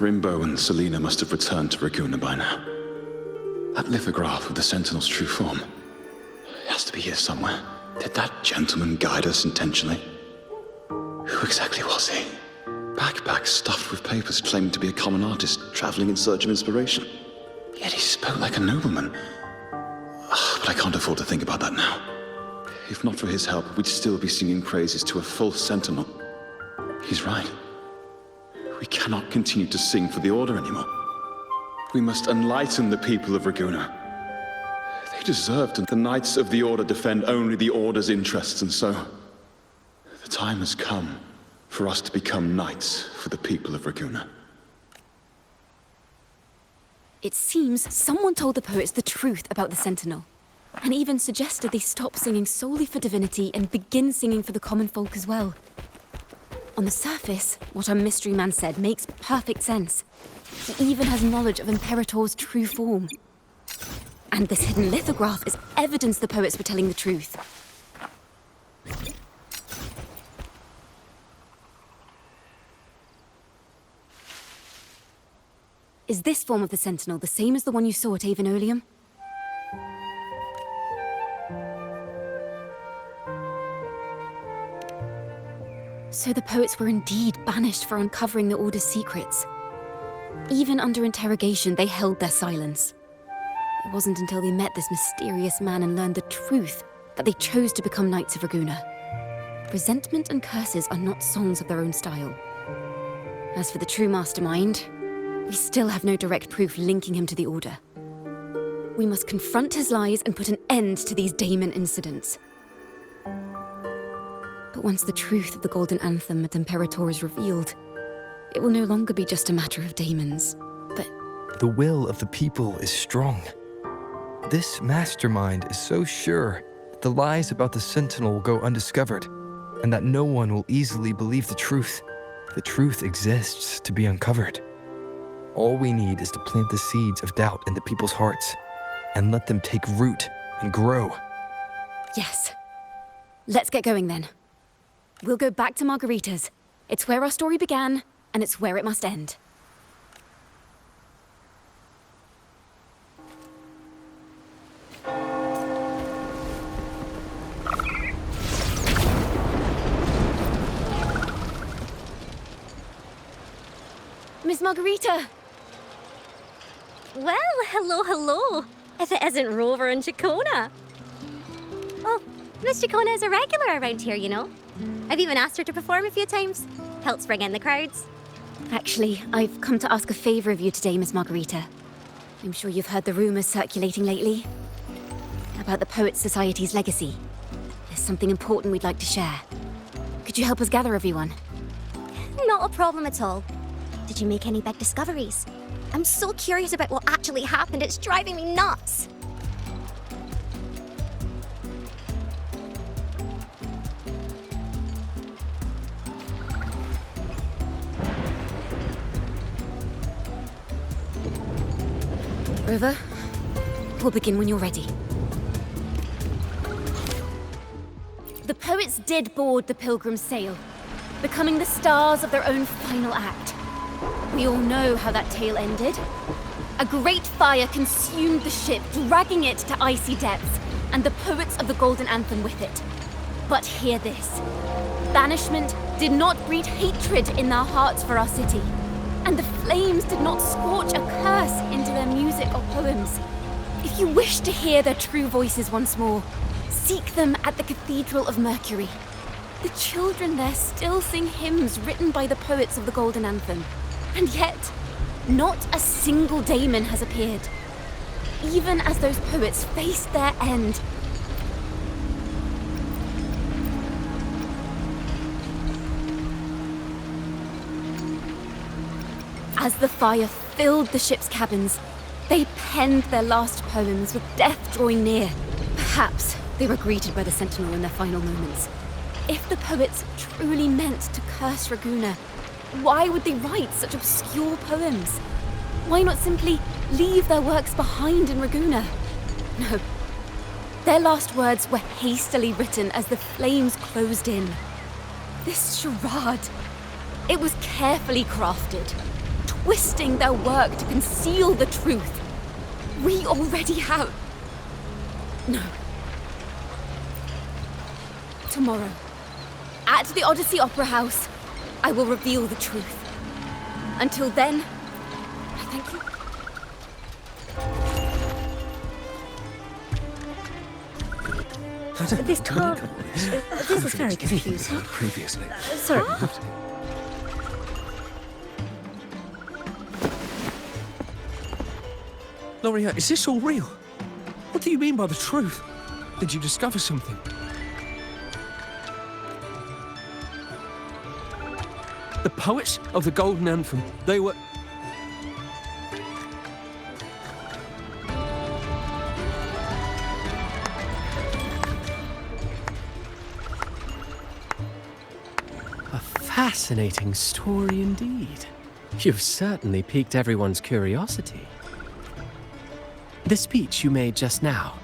Rimbo and Selena must have returned to Raguna by now. That lithograph with the Sentinel's true form. It has to be here somewhere. Did that gentleman guide us intentionally? Who exactly was he? Backpack stuffed with papers claiming to be a common artist traveling in search of inspiration. Yet he spoke like a nobleman. But I can't afford to think about that now. If not for his help, we'd still be singing praises to a false sentinel. He's right. We cannot continue to sing for the Order anymore. We must enlighten the people of Raguna. They deserve to. The Knights of the Order defend only the Order's interests, and so the time has come for us to become knights for the people of Raguna. It seems someone told the poets the truth about the Sentinel, and even suggested they stop singing solely for divinity and begin singing for the common folk as well. On the surface, what our mystery man said makes perfect sense. He even has knowledge of Imperator's true form. And this hidden lithograph is evidence the poets were telling the truth. Is this form of the Sentinel the same as the one you saw at Avenolium? So the poets were indeed banished for uncovering the Order's secrets. Even under interrogation, they held their silence. It wasn't until they met this mysterious man and learned the truth that they chose to become Knights of Raguna. Resentment and curses are not songs of their own style. As for the true mastermind, we still have no direct proof linking him to the Order. We must confront his lies and put an end to these Daemon incidents. But once the truth of the Golden Anthem at Imperator is revealed, it will no longer be just a matter of daemons, but... The will of the people is strong. This mastermind is so sure that the lies about the Sentinel will go undiscovered, and that no one will easily believe the truth. The truth exists to be uncovered. All we need is to plant the seeds of doubt in the people's hearts, and let them take root and grow. Yes. Let's get going then. We'll go back to Margarita's. It's where our story began, and it's where it must end. Miss Margarita! Well, hello. If it isn't Rover and Chacona. Well, Miss Chacona is a regular around here, you know. I've even asked her to perform a few times. Helps bring in the crowds. Actually, I've come to ask a favor of you today, Miss Margarita. I'm sure you've heard the rumors circulating lately about the Poets Society's legacy. There's something important we'd like to share. Could you help us gather everyone? Not a problem at all. Did you make any big discoveries? I'm so curious about what actually happened. It's driving me nuts. Rover, we'll begin when you're ready. The poets did board the Pilgrim's sail, becoming the stars of their own final act. We all know how that tale ended. A great fire consumed the ship, dragging it to icy depths, and the poets of the Golden Anthem with it. But hear this. Banishment did not breed hatred in their hearts for our city, and the flames did not scorch a curse into their music or poems. If you wish to hear their true voices once more, seek them at the Cathedral of Mercury. The children there still sing hymns written by the poets of the Golden Anthem. And yet, not a single daemon has appeared. Even as those poets faced their end. As the fire filled the ship's cabins, they penned their last poems with death drawing near. Perhaps they were greeted by the Sentinel in their final moments. If the poets truly meant to curse Raguna, why would they write such obscure poems? Why not simply leave their works behind in Raguna? No. Their last words were hastily written as the flames closed in. This charade, it was carefully crafted, twisting their work to conceal the truth. We already have... No. Tomorrow, at the Odyssey Opera House, I will reveal the truth. Until then, I thank you. This can't... This is very confusing. Previously. Sorry. Loria, is this all real? What do you mean by the truth? Did you discover something? The poets of the Golden Anthem, they were... A fascinating story indeed. You've certainly piqued everyone's curiosity. The speech you made just now,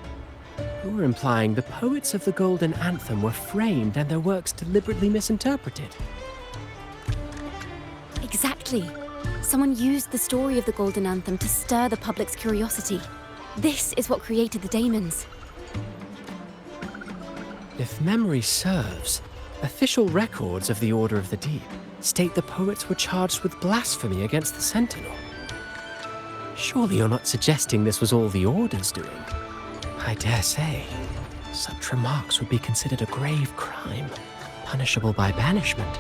you were implying the poets of the Golden Anthem were framed and their works deliberately misinterpreted. Exactly. Someone used the story of the Golden Anthem to stir the public's curiosity. This is what created the daemons. If memory serves, official records of the Order of the Deep state the poets were charged with blasphemy against the Sentinel. Surely you're not suggesting this was all the Order's doing? I dare say, such remarks would be considered a grave crime, punishable by banishment.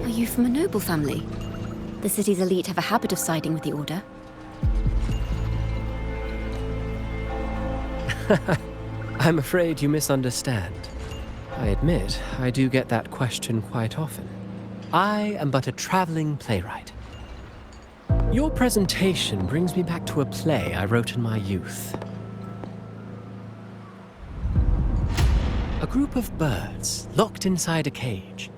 Are you from a noble family? The city's elite have a habit of siding with the Order. I'm afraid you misunderstand. I admit, I do get that question quite often. I am but a traveling playwright. Your presentation brings me back to a play I wrote in my youth. A group of birds locked inside a cage.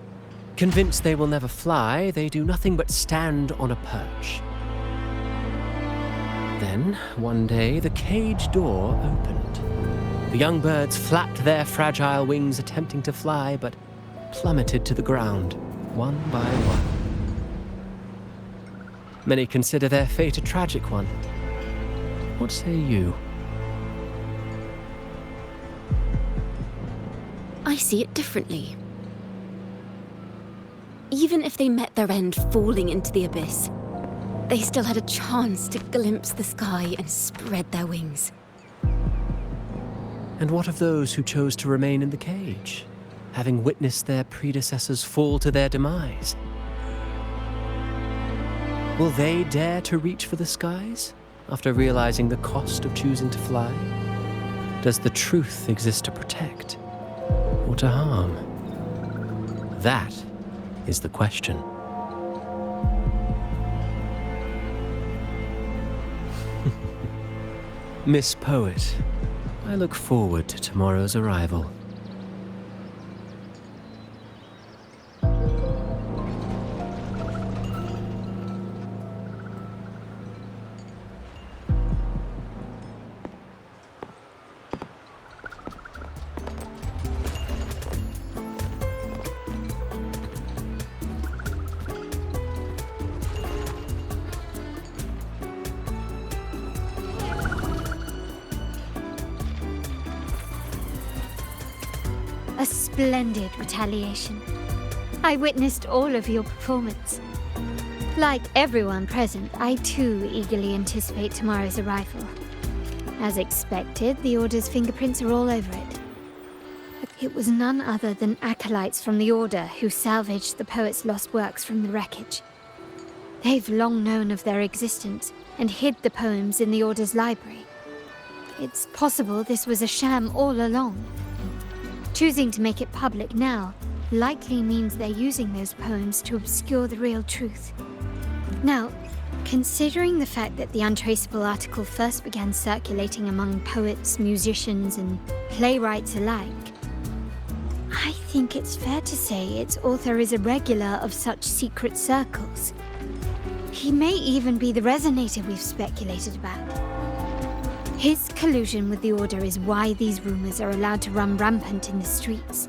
Convinced they will never fly, they do nothing but stand on a perch. Then, one day, the cage door opened. The young birds flapped their fragile wings attempting to fly, but plummeted to the ground, one by one. Many consider their fate a tragic one. What say you? I see it differently. Even if they met their end falling into the abyss, they still had a chance to glimpse the sky and spread their wings. And what of those who chose to remain in the cage, having witnessed their predecessors fall to their demise? Will they dare to reach for the skies after realizing the cost of choosing to fly? Does the truth exist to protect or to harm? That is the question. Miss Poet, I look forward to tomorrow's arrival. A splendid retaliation. I witnessed all of your performance. Like everyone present, I too eagerly anticipate tomorrow's arrival. As expected, the Order's fingerprints are all over it. It was none other than acolytes from the Order who salvaged the poet's lost works from the wreckage. They've long known of their existence and hid the poems in the Order's library. It's possible this was a sham all along. Choosing to make it public now likely means they're using those poems to obscure the real truth. Now, considering the fact that the untraceable article first began circulating among poets, musicians, and playwrights alike, I think it's fair to say its author is a regular of such secret circles. He may even be the resonator we've speculated about. His collusion with the Order is why these rumors are allowed to run rampant in the streets.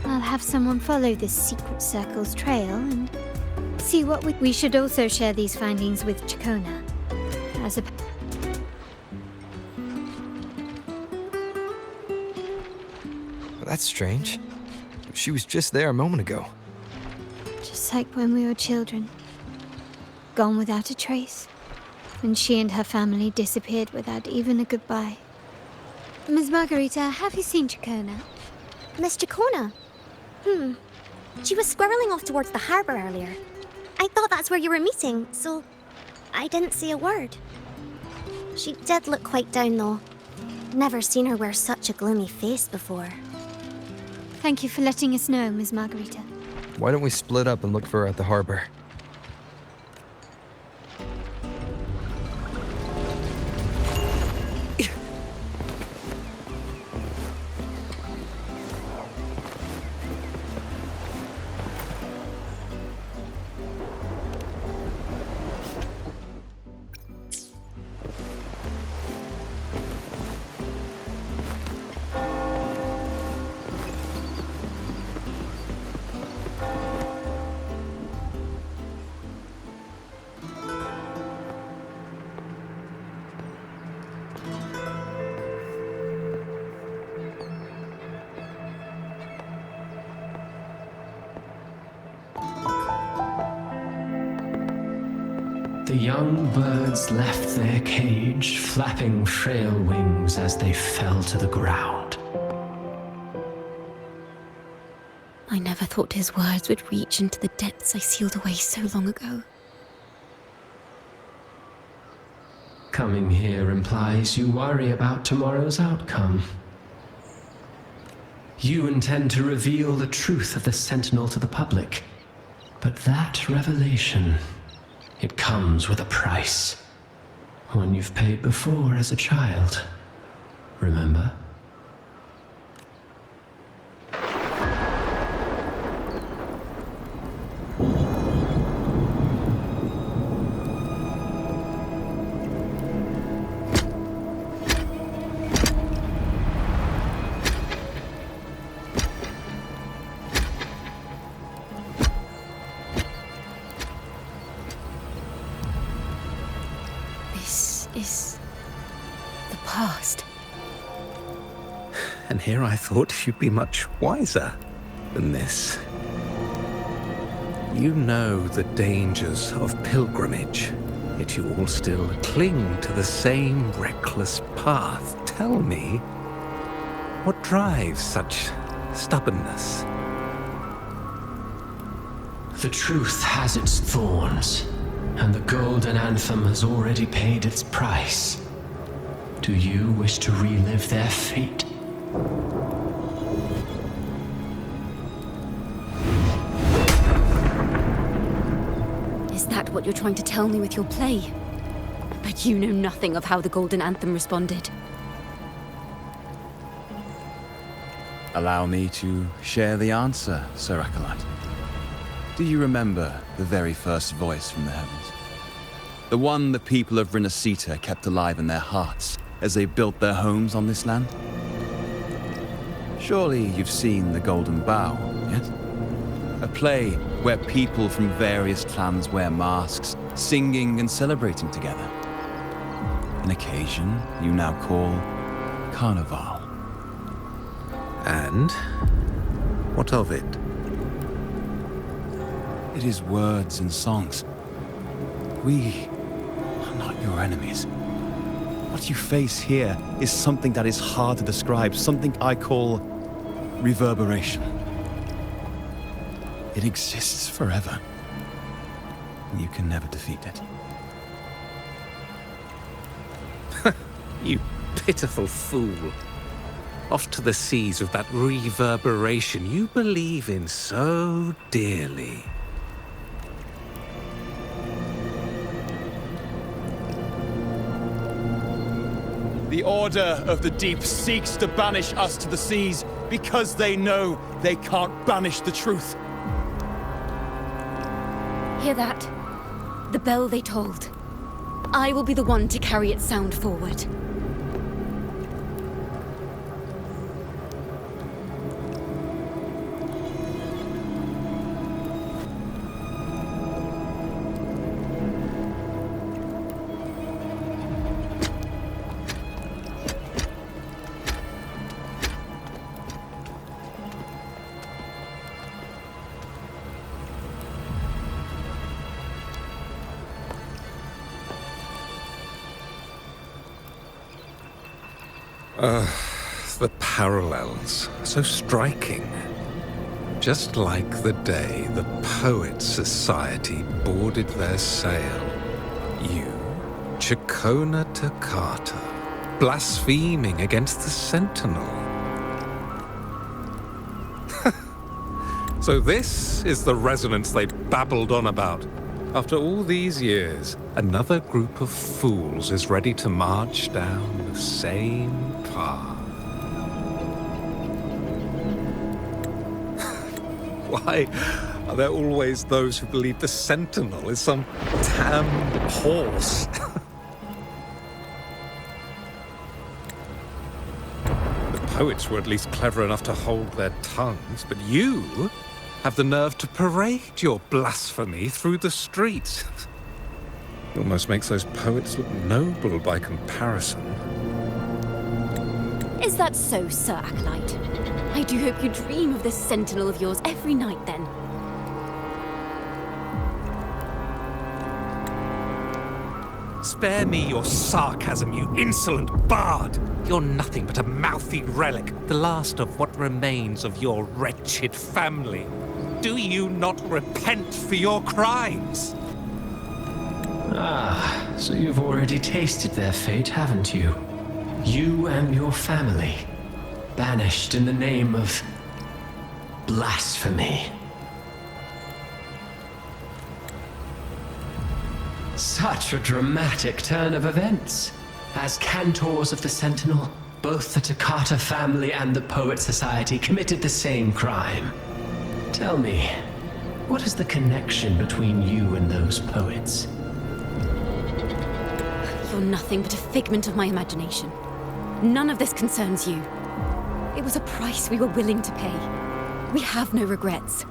I'll have someone follow this secret circle's trail and see what we should also share these findings with Chacona. As a That's strange. She was just there a moment ago. just like when we were children. Gone without a trace. When she and her family disappeared without even a goodbye. Ms. Margarita, have you seen Chacona? Miss Chacona? She was squirreling off towards the harbour earlier. I thought that's where you were meeting, so I didn't say a word. She did look quite down, though. Never seen her wear such a gloomy face before. Thank you for letting us know, Ms. Margarita. Why don't we split up and look for her at the harbor? The young birds left their cage, flapping frail wings as they fell to the ground. I never thought his words would reach into the depths I sealed away so long ago. Coming here implies you worry about tomorrow's outcome. You intend to reveal the truth of the Sentinel to the public, but that revelation, it comes with a price. One you've paid before as a child. Remember? This is the past. And here I thought you'd be much wiser than this. You know the dangers of pilgrimage, yet you all still cling to the same reckless path. Tell me, what drives such stubbornness? The truth has its thorns, and the golden anthem has already paid its price. Do you wish to relive their fate? Is that what you're trying to tell me with your play? But you know nothing of how the Golden Anthem responded. Allow me to share the answer, Sir Acolyte. Do you remember the very first voice from the heavens? The one the people of Rinascita kept alive in their hearts as they built their homes on this land? Surely you've seen The Golden Bough, yet? A play where people from various clans wear masks, singing and celebrating together. An occasion you now call Carnival. And what of it? It is words and songs. We are not your enemies. What you face here is something that is hard to describe, something I call reverberation. It exists forever, and you can never defeat it. You pitiful fool. Off to the seas with that reverberation you believe in so dearly. The Order of the Deep seeks to banish us to the seas because they know they can't banish the truth. Hear that? The bell they tolled. I will be the one to carry its sound forward. The parallels, so striking. Just like the day the Poets Society boarded their sail. You, Chacona Takata, blaspheming against the Sentinel. So this is the resonance they babbled on about. After all these years, another group of fools is ready to march down the same path. Why are there always those who believe the Sentinel is some damned horse? The poets were at least clever enough to hold their tongues, but you have the nerve to parade your blasphemy through the streets. It almost makes those poets look noble by comparison. Is that so, Sir Acolyte? I do hope you dream of this sentinel of yours every night, then. Spare me your sarcasm, you insolent bard! You're nothing but a mouthy relic, the last of what remains of your wretched family. Do you not repent for your crimes? Ah, so you've already tasted their fate, haven't you? You and your family, banished in the name of blasphemy. Such a dramatic turn of events. As cantors of the Sentinel, both the Takata family and the Poet Society committed the same crime. Tell me, what is the connection between you and those poets? You're nothing but a figment of my imagination. None of this concerns you. It was a price we were willing to pay. We have no regrets.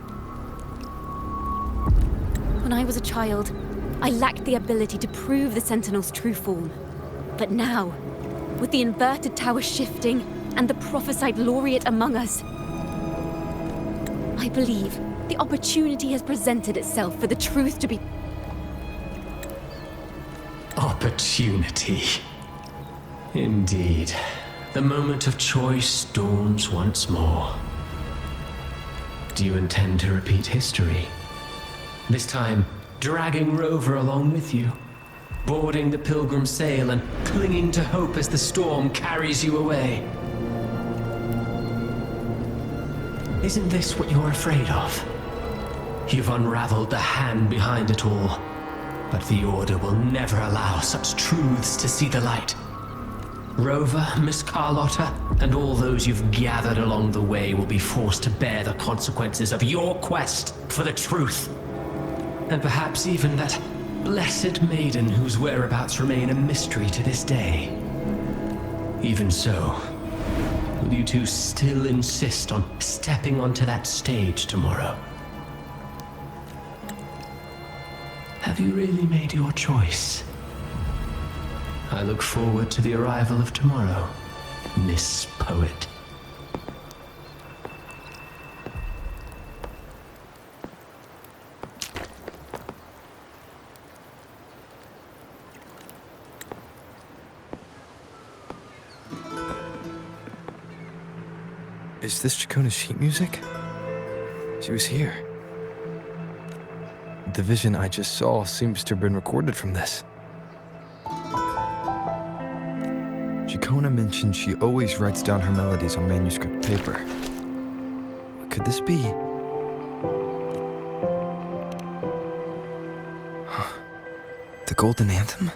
When I was a child, I lacked the ability to prove the Sentinel's true form. But now, with the inverted tower shifting and the prophesied laureate among us, I believe the opportunity has presented itself for the truth to be... Opportunity. Indeed. The moment of choice dawns once more. Do you intend to repeat history? This time, dragging Rover along with you, boarding the Pilgrim sail and clinging to hope as the storm carries you away. Isn't this what you're afraid of? You've unraveled the hand behind it all, but the Order will never allow such truths to see the light. Rover, Miss Carlotta, and all those you've gathered along the way will be forced to bear the consequences of your quest for the truth. And perhaps even that blessed maiden whose whereabouts remain a mystery to this day. Even so, will you two still insist on stepping onto that stage tomorrow? Have you really made your choice? I look forward to the arrival of tomorrow, Miss Poet. Is this Chacona's sheet music? She was here. The vision I just saw seems to have been recorded from this. Chacona mentioned she always writes down her melodies on manuscript paper. Could this be? The Golden Anthem?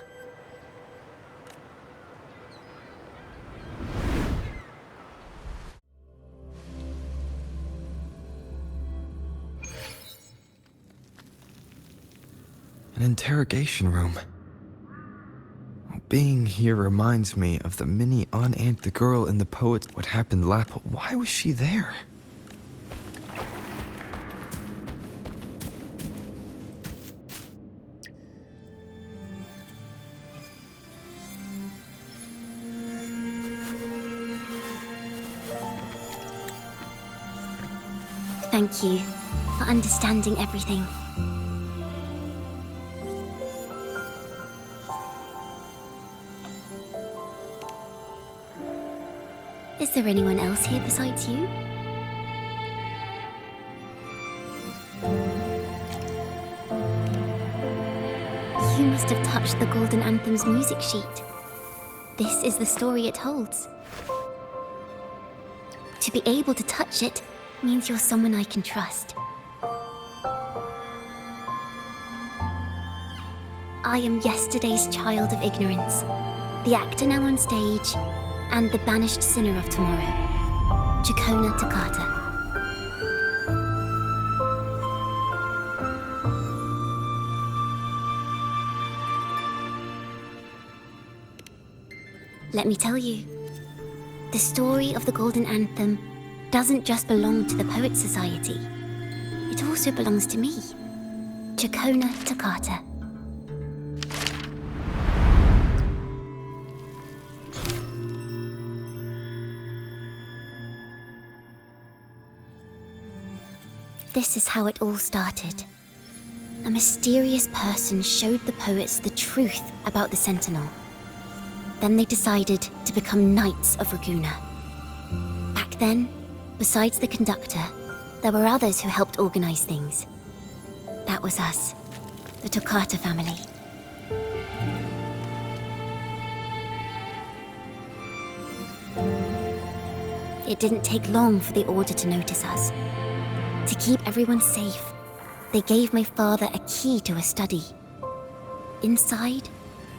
An interrogation room. Being here reminds me of the mini unaunt the girl in the poet. What happened last? Why was she there? Thank you for understanding everything. Is there anyone else here besides you? You must have touched the Golden Anthem's music sheet. This is the story it holds. To be able to touch it means you're someone I can trust. I am yesterday's child of ignorance, the actor now on stage, and the banished sinner of tomorrow, Chacona Takata. Let me tell you, the story of the Golden Anthem doesn't just belong to the Poets Society. It also belongs to me, Chacona Takata. This is how it all started. A mysterious person showed the poets the truth about the Sentinel. Then they decided to become Knights of Raguna. Back then, besides the conductor, there were others who helped organize things. That was us, the Takata family. It didn't take long for the Order to notice us. To keep everyone safe, they gave my father a key to a study. Inside,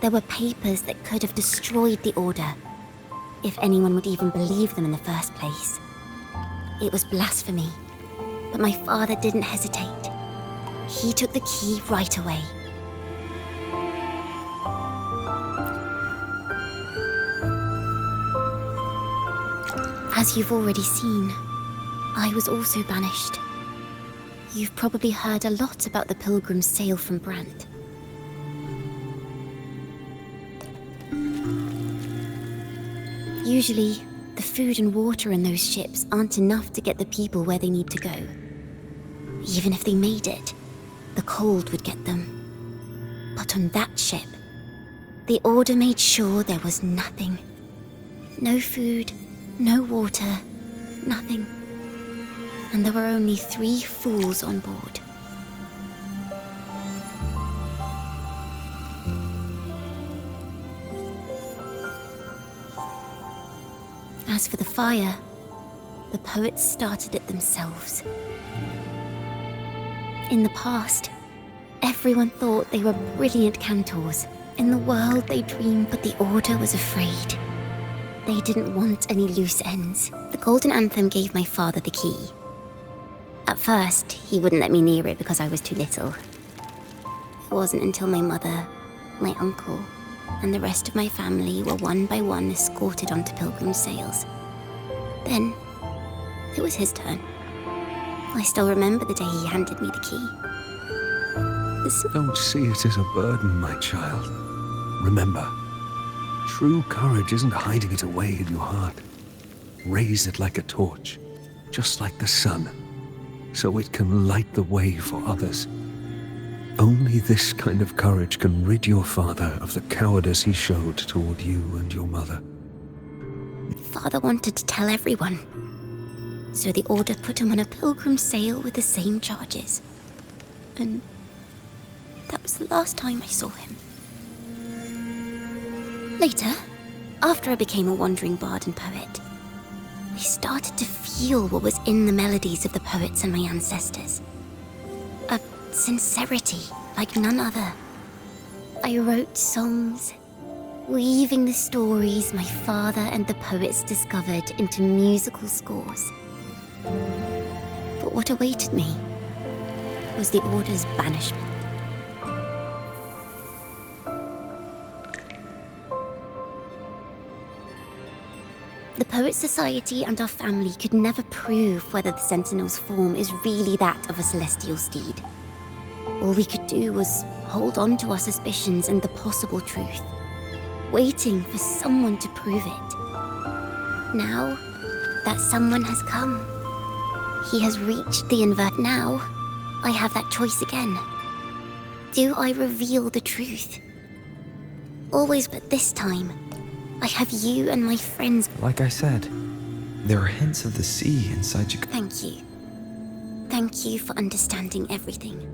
there were papers that could have destroyed the Order, if anyone would even believe them in the first place. It was blasphemy, but my father didn't hesitate. He took the key right away. As you've already seen, I was also banished. You've probably heard a lot about the pilgrim's sail from Brant. Usually, the food and water in those ships aren't enough to get the people where they need to go. Even if they made it, the cold would get them. But on that ship, the Order made sure there was nothing. No food, no water, nothing. And there were only 3 fools on board. As for the fire, the poets started it themselves. In the past, everyone thought they were brilliant cantors. In the world they dreamed, but the Order was afraid. They didn't want any loose ends. The Golden Anthem gave my father the key. At first, he wouldn't let me near it because I was too little. It wasn't until my mother, my uncle, and the rest of my family were one by one escorted onto pilgrim sails. Then, it was his turn. I still remember the day he handed me the key. Don't see it as a burden, my child. Remember, true courage isn't hiding it away in your heart. Raise it like a torch, just like the sun, so it can light the way for others. Only this kind of courage can rid your father of the cowardice he showed toward you and your mother. Father wanted to tell everyone, so the Order put him on a pilgrim sail with the same charges. And that was the last time I saw him. Later, after I became a wandering bard and poet, I started to feel what was in the melodies of the poets and my ancestors. A sincerity like none other. I wrote songs, weaving the stories my father and the poets discovered into musical scores. But what awaited me was the Order's banishment. The Poets Society and our family could never prove whether the Sentinel's form is really that of a celestial steed. All we could do was hold on to our suspicions and the possible truth, waiting for someone to prove it. Now, that someone has come. He has reached the invert. Now, I have that choice again. Do I reveal the truth? Always, but this time, I have you and my friends. Like I said, There are hints of the sea inside your... Thank you. Thank you for understanding everything.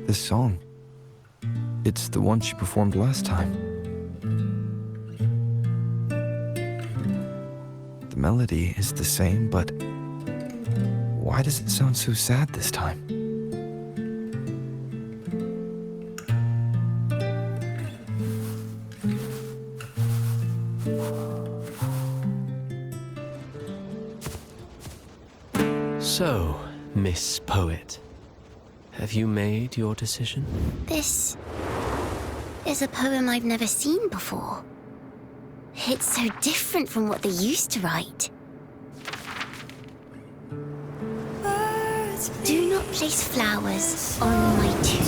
This song. It's the one she performed last time. The melody is the same, but why does it sound so sad this time? So, Miss Poet, have you made your decision? This is a poem I've never seen before. It's so different from what they used to write. Do not place flowers on my tomb,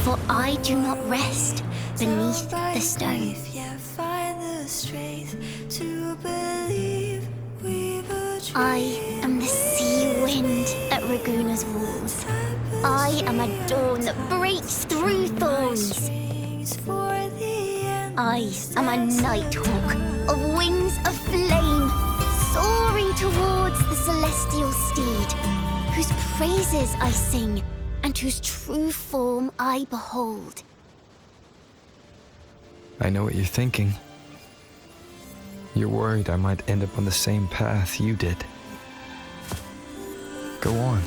for I do not rest beneath the stone. I am the sea wind at Raguna's walls. I am a dawn that breaks through thorns. I am a nighthawk of wings of flame, soaring towards the celestial steed, whose praises I sing and whose true form I behold. I know what you're thinking. You're worried I might end up on the same path you did. Go on.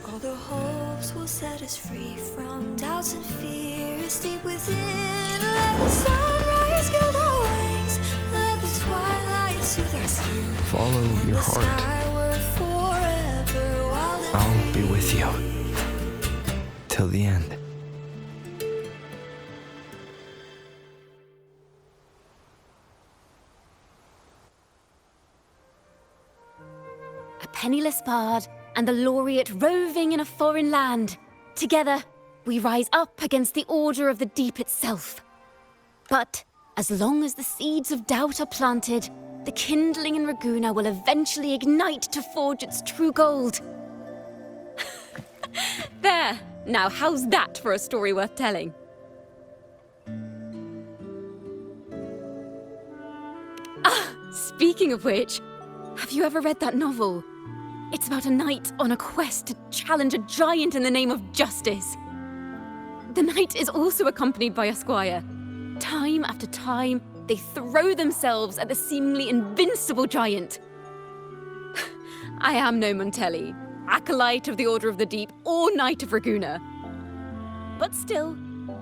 All the hopes will set us free from doubts and fears deep within. Let the sunrise gild our wings. Let the twilight soothe our skin. Follow your heart. I'll be with you. Till the end. A penniless bard and the laureate roving in a foreign land. Together, we rise up against the order of the deep itself. But as long as the seeds of doubt are planted, the kindling in Raguna will eventually ignite to forge its true gold. There! Now how's that for a story worth telling? Ah, speaking of which, have you ever read that novel? It's about a knight on a quest to challenge a giant in the name of justice. The knight is also accompanied by a squire. Time after time, they throw themselves at the seemingly invincible giant. I am no Montelli, acolyte of the Order of the Deep, or Knight of Raguna. But still,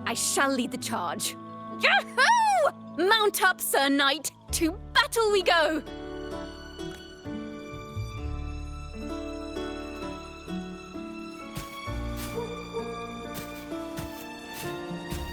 I shall lead the charge. Yahoo! Mount up, Sir Knight! To battle we go!